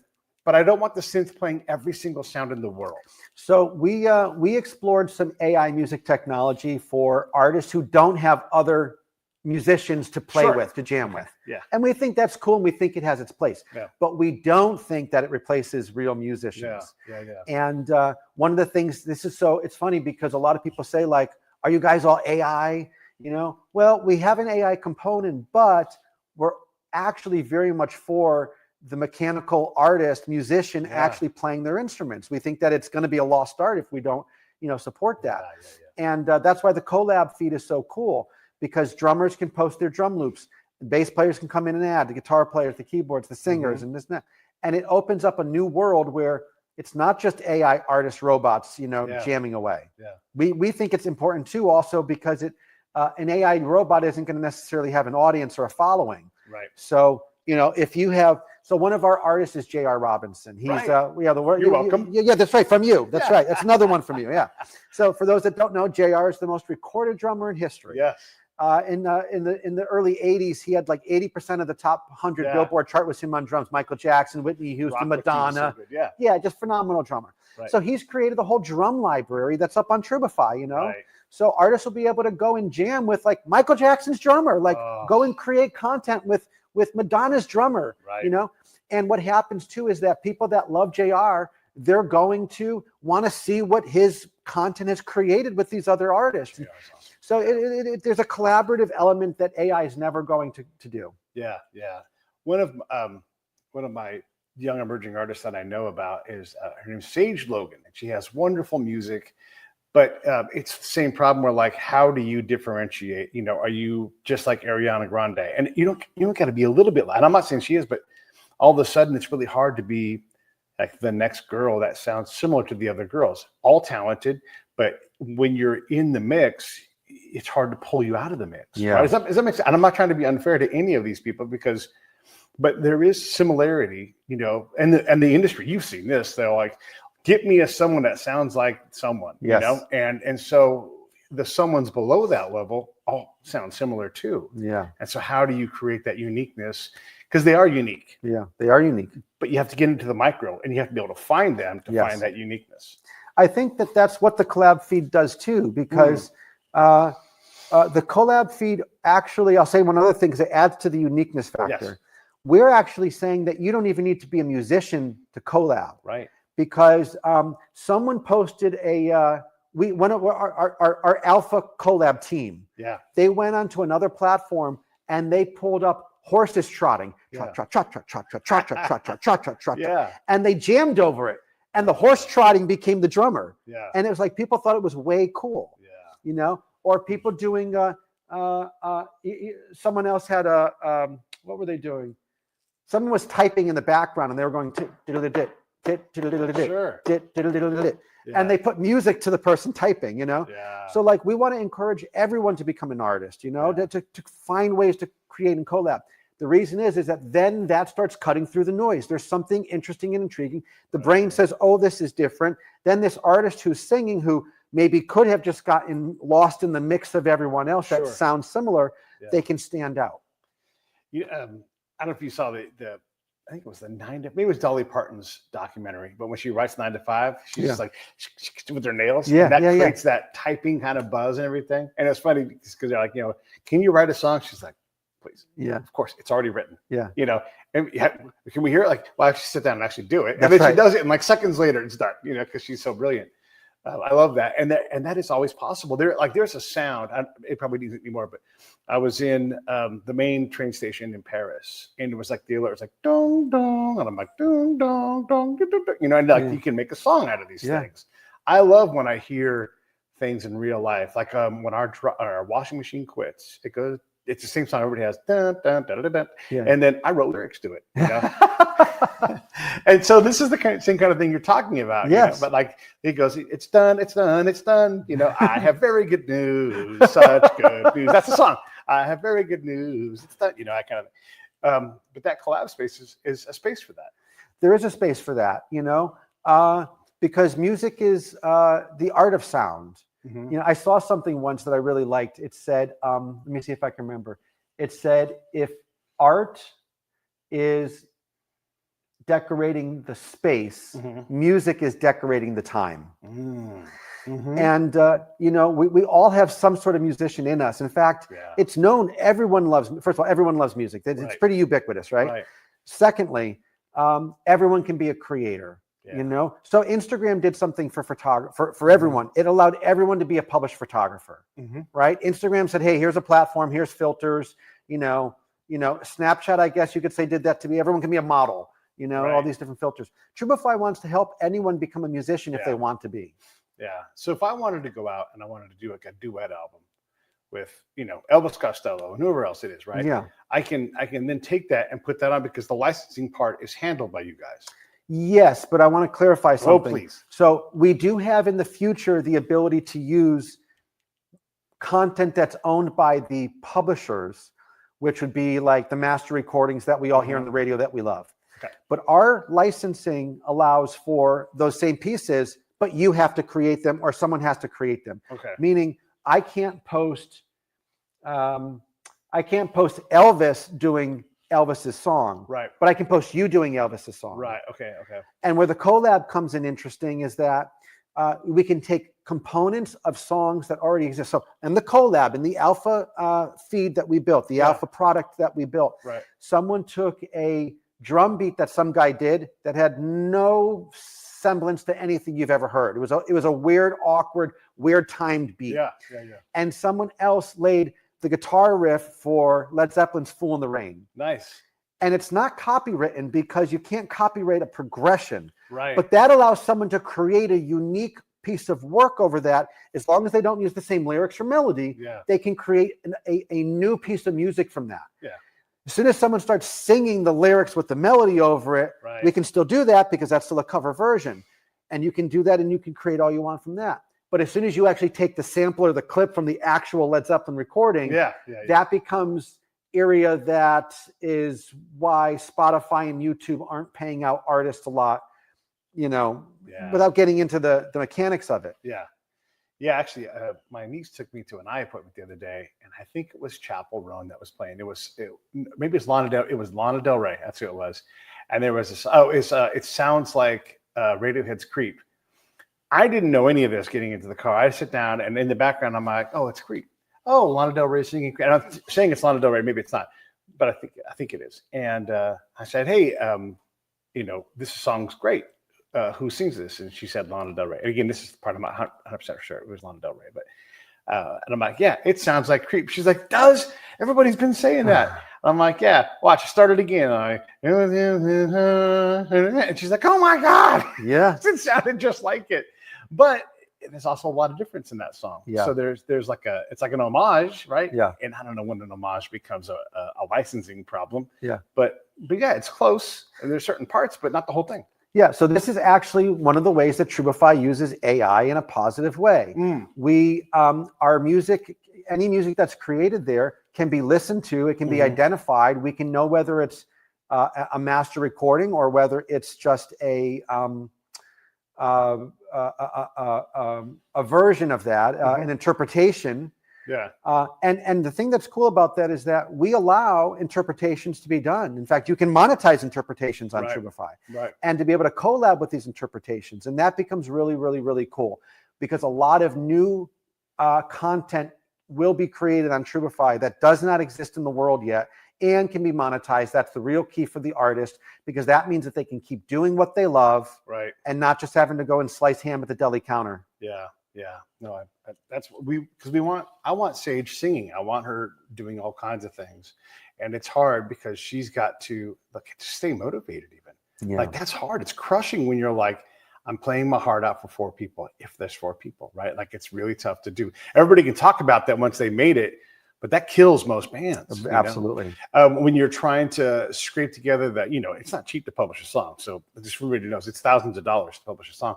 but I don't want the synth playing every single sound in the world. So we explored some AI music technology for artists who don't have other musicians to play with, to jam with. Yeah. And we think that's cool, and we think it has its place. Yeah. But we don't think that it replaces real musicians. Yeah. And one of the things, it's funny because a lot of people say, like, are you guys all AI? Well, we have an AI component, but we're actually very much for the mechanical artist, musician actually playing their instruments. We think that it's going to be a lost art if we don't, support that. And that's why the collab feed is so cool, because drummers can post their drum loops, bass players can come in and add, the guitar players, the keyboards, the singers, and this and that. And it opens up a new world where it's not just AI artist robots, jamming away. We think it's important too, also because an AI robot isn't going to necessarily have an audience or a following. Right. So, if you have, one of our artists is J.R. Robinson. He's, You're welcome. Yeah, that's right. From you. That's right. That's another one from you. Yeah. So for those that don't know, J.R. is the most recorded drummer in history. Yes. In the early 80s, he had like 80% of the top 100 Billboard chart was him on drums. Michael Jackson, Whitney Houston, Madonna. So yeah, just phenomenal drummer. Right. So he's created the whole drum library that's up on Trubify, Right. So artists will be able to go and jam with like Michael Jackson's drummer, like go and create content with Madonna's drummer, And what happens too is that people that love JR, they're going to want to see what his content has created with these other artists. Awesome. So there's a collaborative element that AI is never going to do. Yeah. One of my young emerging artists that I know about is her name's Sage Logan, and she has wonderful music. But it's the same problem where, like, how do you differentiate? Are you just like Ariana Grande? And you don't got to be a little bit. And I'm not saying she is, but all of a sudden it's really hard to be like the next girl that sounds similar to the other girls. All talented, but when you're in the mix, it's hard to pull you out of the mix. Yeah. Right? Does that make sense? And I'm not trying to be unfair to any of these people but there is similarity, and the industry. You've seen this. They're like, get me someone that sounds like someone, and so the someone's below that level all sound similar too. Yeah. And so how do you create that uniqueness? Because they are unique. Yeah, they are unique. But you have to get into the micro, and you have to be able to find them to find that uniqueness. I think that's what the collab feed does too, because the collab feed actually, I'll say one other thing, because it adds to the uniqueness factor. Yes. We're actually saying that you don't even need to be a musician to collab. Right. Because someone posted one of our alpha collab team. Yeah. They went onto another platform and they pulled up horses trotting, trot, trot, trot, trot, trot, trot, trot, trot, trot, trot, trot, trot, trot, and they jammed over it, and the horse trotting became the drummer. Yeah. And it was like people thought it was way cool. Yeah. Or people doing someone else had what were they doing? Someone was typing in the background and they were going and they put music to the person typing, So like we want to encourage everyone to become an artist, to find ways to create and collab. The reason is that then that starts cutting through the noise. There's something interesting and intriguing. The brain says, oh, this is different. Then this artist who's singing, who maybe could have just gotten lost in the mix of everyone else that sounds similar, they can stand out. I don't know if you saw the I think it was maybe it was Dolly Parton's documentary, but when she writes 9 to 5, she's just like with her nails. Yeah. And that creates that typing kind of buzz and everything. And it's funny because they're like, can you write a song? She's like, please. Yeah. Of course, it's already written. Yeah. And can we hear it? Like, well, I actually sit down and actually do it. And then she does it, and like seconds later, it's done, because she's so brilliant. I love that. And that is always possible. There's a sound, it probably isn't anymore, but I was in the main train station in Paris, and it was like the alert was like, dong, dong. And I'm like, dong, dong, dong, dong, dong. And like you can make a song out of these things. I love when I hear things in real life. Like when our washing machine quits, it's the same song everybody has. Dun, dun, dun, dun, dun. Yeah. And then I wrote lyrics to it. And so this is the same kind of thing you're talking about. Yes. But like it goes, it's done, it's done, it's done. I have very good news, such good news. That's the song. I have very good news. It's done. I kind of. But that collab space is a space for that. There is a space for that. Because music is the art of sound. Mm-hmm. I saw something once that I really liked. It said, let me see if I can remember. It said, if art is decorating the space. Mm-hmm. Music is decorating the time. Mm-hmm. And, we all have some sort of musician in us. In fact, it's known everyone loves, first of all, everyone loves music. It's pretty ubiquitous, right? Secondly, everyone can be a creator, So Instagram did something for everyone. It allowed everyone to be a published photographer, right? Instagram said, hey, here's a platform, here's filters, Snapchat, I guess you could say, did that to me. Everyone can be a model, all these different filters. Trubify wants to help anyone become a musician if they want to be. Yeah. So if I wanted to go out and I wanted to do like a duet album with, Elvis Costello and whoever else it is, right? Yeah. I can then take that and put that on because the licensing part is handled by you guys. Yes, but I want to clarify something. Oh, please. So we do have in the future the ability to use content that's owned by the publishers, which would be like the master recordings that we all hear on the radio that we love. Okay. But our licensing allows for those same pieces, but you have to create them or someone has to create them. Okay. Meaning I can't post Elvis doing Elvis's song. Right. But I can post you doing Elvis's song. Right. Okay. And where the collab comes in interesting is that we can take components of songs that already exist. So, and the collab and the alpha feed that we built, the alpha product that we built, someone took a drum beat that some guy did that had no semblance to anything you've ever heard. It was a weird, awkward, weird timed beat. Yeah. And someone else laid the guitar riff for Led Zeppelin's Fool in the Rain. Nice. And it's not copywritten because you can't copyright a progression. Right. But that allows someone to create a unique piece of work over that. As long as they don't use the same lyrics or melody, they can create a new piece of music from that. Yeah. As soon as someone starts singing the lyrics with the melody over it, we can still do that because that's still a cover version. And you can do that and you can create all you want from that. But as soon as you actually take the sample or the clip from the actual Led Zeppelin recording, that becomes area that is why Spotify and YouTube aren't paying out artists a lot, without getting into the mechanics of it. Yeah, actually, my niece took me to an eye appointment the other day, and I think it was Chapel Roan that was playing. Maybe it's Lana Del. It was Lana Del Rey. That's who it was. And there was this. It sounds like Radiohead's "Creep." I didn't know any of this getting into the car. I sit down, and in the background, I'm like, "Oh, it's Creep." Oh, Lana Del Rey singing "Creep." And I'm saying it's Lana Del Rey. Maybe it's not, but I think it is. And I said, "Hey, this song's great. Who sings this?" And she said Lana Del Rey. And again, this is part of my 100% sure it was Lana Del Rey. But and I'm like, yeah, it sounds like Creep. She's like, does? Everybody's been saying that. I'm like, yeah, watch, start it again. And she's like, oh my God. Yeah. It sounded just like it. But there's also a lot of difference in that song. Yeah. So there's it's like an homage, right? Yeah. And I don't know when an homage becomes a licensing problem. Yeah. But yeah, it's close. And there's certain parts, but not the whole thing. Yeah, so this is actually one of the ways that Trubify uses AI in a positive way. We, our music, any music that's created there can be listened to, it can be identified. We can know whether it's a master recording or whether it's just a version of that, an interpretation. Yeah. And the thing that's cool about that is that we allow interpretations to be done. In fact, you can monetize interpretations on Trubify. Right. And to be able to collab with these interpretations. And that becomes really, really, really cool because a lot of new content will be created on Trubify that does not exist in the world yet and can be monetized. That's the real key for the artist because that means that they can keep doing what they love and not just having to go and slice ham at the deli counter. Yeah. Yeah, no, that's what because I want Sage singing. I want her doing all kinds of things. And it's hard because she's got to stay motivated even. Yeah. Like that's hard. It's crushing when you're like, I'm playing my heart out for 4 people, if there's 4 people, right? Like it's really tough to do. Everybody can talk about that once they made it, but that kills most bands. Absolutely. When you're trying to scrape together that, it's not cheap to publish a song. So just for everybody knows, it's thousands of dollars to publish a song.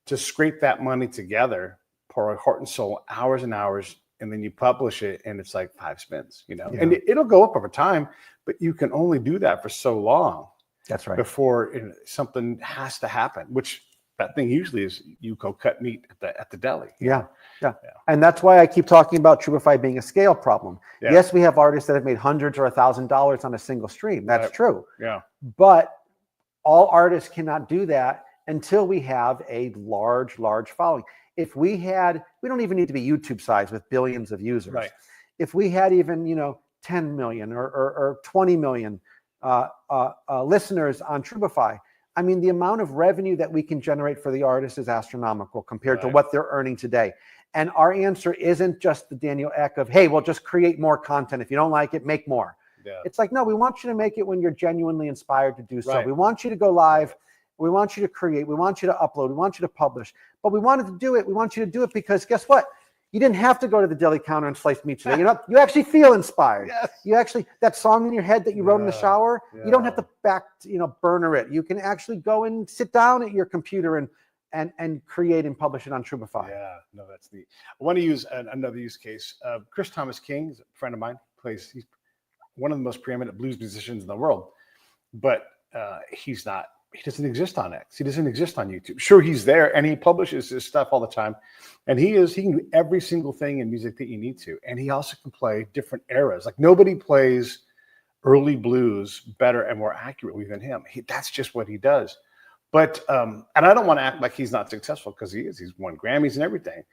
To scrape that money together, pour our heart and soul, hours and hours, and then you publish it, and it's like 5 spins, and it'll go up over time, but you can only do that for so long. That's right. Before something has to happen, which that thing usually is you go cut meat at the deli. Yeah. And that's why I keep talking about Trubify being a scale problem. Yeah. Yes, we have artists that have made hundreds or $1,000 on a single stream. That's true. Yeah. But all artists cannot do that until we have a large following. If we don't even need to be YouTube size with billions of users. Right. If we had even, 10 million or 20 million listeners on Trubify, I mean, the amount of revenue that we can generate for the artist is astronomical compared to what they're earning today. And our answer isn't just the Daniel Ek of, hey, well, just create more content. If you don't like it, make more. Yeah. It's like, no, we want you to make it when you're genuinely inspired to do so. Right. We want you to go live. We want you to create. We want you to upload. We want you to publish. But we wanted to do it. We want you to do it because guess what? You didn't have to go to the deli counter and slice meat today. You actually feel inspired. Yes. You actually, that song in your head that you wrote in the shower, you don't have to burner it. You can actually go and sit down at your computer and create and publish it on Trubify. Yeah, no, that's neat. I want to use another use case. Chris Thomas King is a friend of mine. He's one of the most preeminent blues musicians in the world, but he doesn't exist on X. He doesn't exist on YouTube. Sure, he's there and he publishes his stuff all the time. And he can do every single thing in music that you need to. And he also can play different eras. Like nobody plays early blues better and more accurately than him. That's just what he does. But, and I don't want to act like he's not successful because he is. He's won Grammys and everything.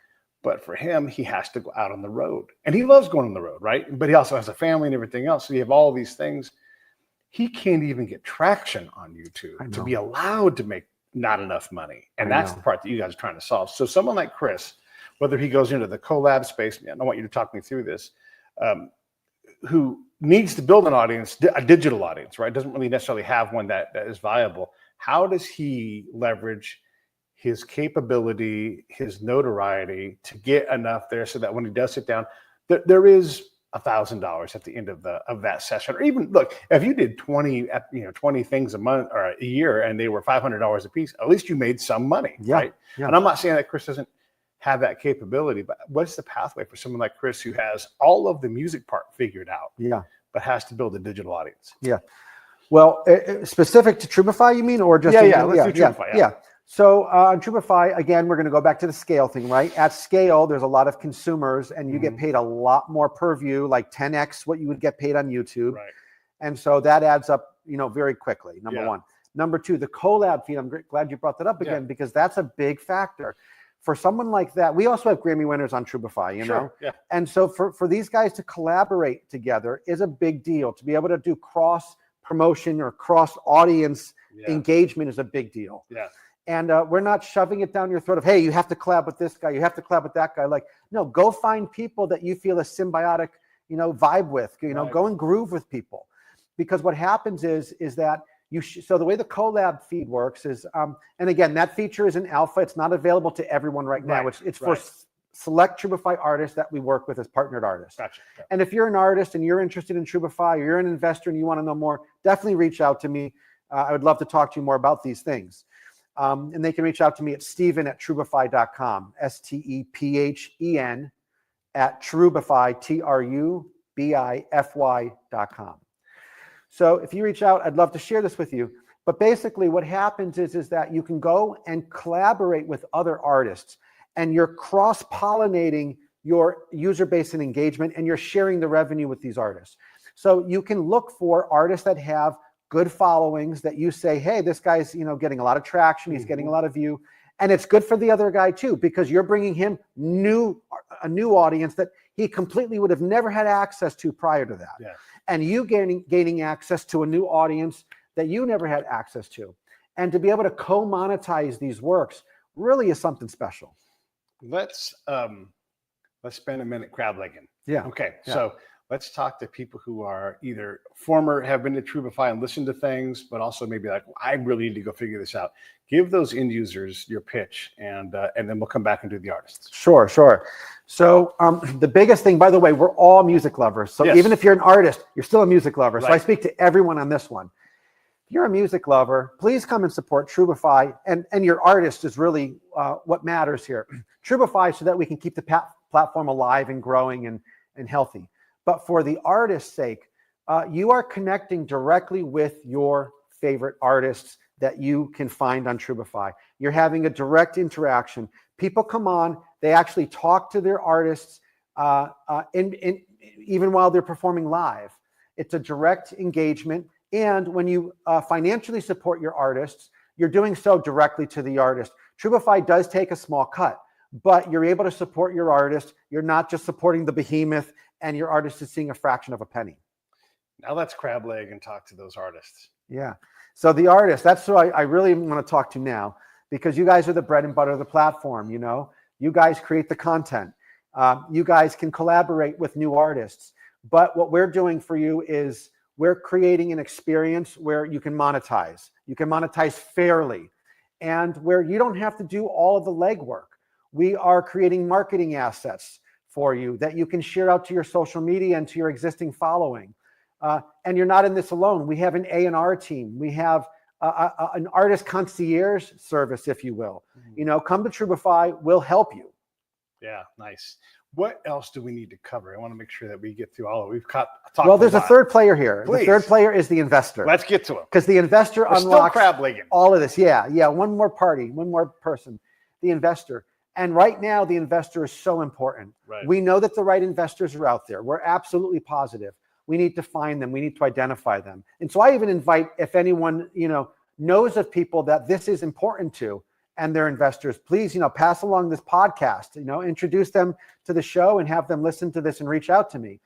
But for him, he has to go out on the road. And he loves going on the road, right? But he also has a family and everything else. So you have all these things. He can't even get traction on YouTube to be allowed to make not enough money. And that's the part that you guys are trying to solve. So someone like Chris, whether he goes into the collab space, I want you to talk me through this, who needs to build an audience, a digital audience, right? Doesn't really necessarily have one that is viable. How does he leverage his capability, his notoriety to get enough there so that when he does sit down, there is $1,000 at the end of that session? Or even look, if you did 20 things a month or a year and they were $500 a piece, at least you made some money, right? Yeah. And I'm not saying that Chris doesn't have that capability, but what's the pathway for someone like Chris who has all of the music part figured out, but has to build a digital audience? Yeah. Well, specific to Trubify, you mean, or just let's do Trubify. Yeah. So on Trubify, again, we're going to go back to the scale thing, right? At scale, there's a lot of consumers, and you get paid a lot more per view, like 10x what you would get paid on YouTube. Right. And so that adds up, very quickly. Number one. Number two, the collab feed. I'm glad you brought that up again because that's a big factor. For someone like that, we also have Grammy winners on Trubify, you know? Yeah. And so for these guys to collaborate together is a big deal. To be able to do cross promotion or cross audience engagement is a big deal. Yeah. And we're not shoving it down your throat of, hey, you have to collab with this guy, you have to collab with that guy. Like, no, go find people that you feel a symbiotic, vibe with, go and groove with people. Because what happens is that so the way the collab feed works is, and again, that feature is in alpha. It's not available to everyone right now. It's for select Trubify artists that we work with as partnered artists. Gotcha. And if you're an artist and you're interested in Trubify, or you're an investor and you want to know more, definitely reach out to me. I would love to talk to you more about these things. And they can reach out to me at Steven@Trubify.com, STEPHEN @Trubify, TRUBIFY.com. So if you reach out, I'd love to share this with you. But basically what happens is that you can go and collaborate with other artists, and you're cross-pollinating your user base and engagement, and you're sharing the revenue with these artists. So you can look for artists that have good followings that you say, hey, this guy's getting a lot of traction, he's getting a lot of view, and it's good for the other guy too, because you're bringing him a new audience that he completely would have never had access to prior to that. Yeah. And you gaining access to a new audience that you never had access to. And to be able to co-monetize these works really is something special. Let's spend a minute crab legging. Yeah. Okay. Yeah. So let's talk to people who are either have been to Trubify and listened to things, but also maybe like, I really need to go figure this out. Give those end users your pitch, and then we'll come back and do the artists. Sure. So the biggest thing, by the way, we're all music lovers. So even if you're an artist, you're still a music lover. Right. So I speak to everyone on this one. If you're a music lover, please come and support Trubify, and your artist is really what matters here. Trubify, so that we can keep the platform alive and growing and healthy. But for the artist's sake, you are connecting directly with your favorite artists that you can find on Trubify. You're having a direct interaction. People come on, they actually talk to their artists even while they're performing live. It's a direct engagement. And when you financially support your artists, you're doing so directly to the artist. Trubify does take a small cut, but you're able to support your artist. You're not just supporting the behemoth, and your artist is seeing a fraction of a penny. Now let's crab leg and talk to those artists. Yeah. So the artists, that's who I really want to talk to now, because you guys are the bread and butter of the platform. You know, you guys create the content. You guys can collaborate with new artists. But what we're doing for you is we're creating an experience where you can monetize. You can monetize fairly, and where you don't have to do all of the legwork. We are creating marketing assets for you that you can share out to your social media and to your existing following. And you're not in this alone. We have an A&R team. We have an artist concierge service, if you will. You know, come to Trubify. We'll help you. Yeah, nice. What else do we need to cover? I want to make sure that we get through all of it. We've talked Well, there's a third player here. Please. The third player is the investor. Let's get to him. Because the investor unlocks crab-legging. all of this. Yeah, one more party, one more person, the investor. And right now, the investor is so important. Right. We know that the right investors are out there. We're absolutely positive. We need to find them. We need to identify them. And so I even invite, if anyone, you know, knows of people that this is important to and they're investors, please, you know, pass along this podcast, you know, introduce them to the show and have them listen to this and reach out to me.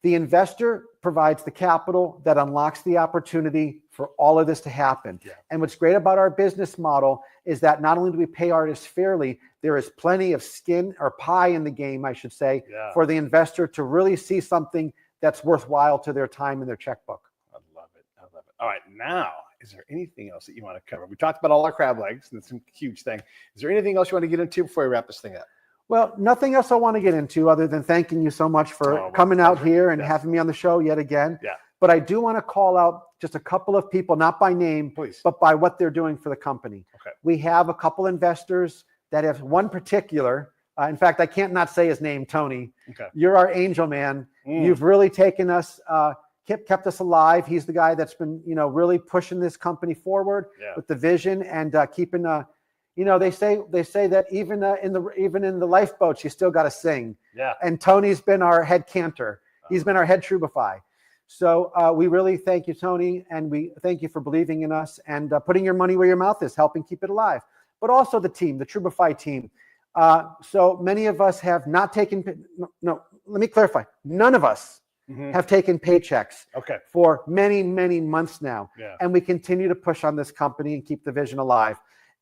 The investor provides the capital that unlocks the opportunity for all of this to happen. Yeah. And what's great about our business model is that not only do we pay artists fairly, there is plenty of skin or pie in the game, I should say, for the investor to really see something that's worthwhile to their time and their checkbook. I love it. I love it. All right. Now, is there anything else that you want to cover? We talked about all our crab legs, and it's a huge thing. Is there anything else you want to get into before we wrap this thing up? Well, nothing else I want to get into other than thanking you so much for coming out here and having me on the show yet again. Yeah. But I do want to call out just a couple of people, not by name, please, but by what they're doing for the company. Okay. We have a couple investors that have one particular, in fact, I can't not say his name, Tony. Okay. You're our angel man. You've really taken us, kept us alive. He's the guy that's been, you know, really pushing this company forward with the vision and keeping you know, they say that even in the lifeboats, you still got to sing. Yeah. And Tony's been our head cantor. He's been our head Trubify. So we really thank you, Tony, and we thank you for believing in us and putting your money where your mouth is, helping keep it alive. But also the team, the Trubify team. So many of us have not taken. No, let me clarify. None of us have taken paychecks for many, many months now, and we continue to push on this company and keep the vision alive.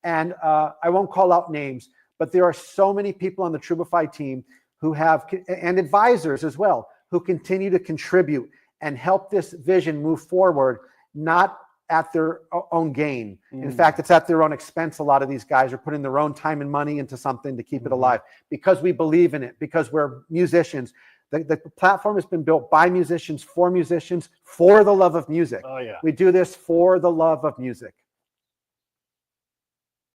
And I won't call out names, but there are so many people on the Trubify team who have, and advisors as well, who continue to contribute and help this vision move forward, not at their own gain. In fact, it's at their own expense. A lot of these guys are putting their own time and money into something to keep it alive because we believe in it, because we're musicians. The platform has been built by musicians, for the love of music. Oh, yeah. We do this for the love of music.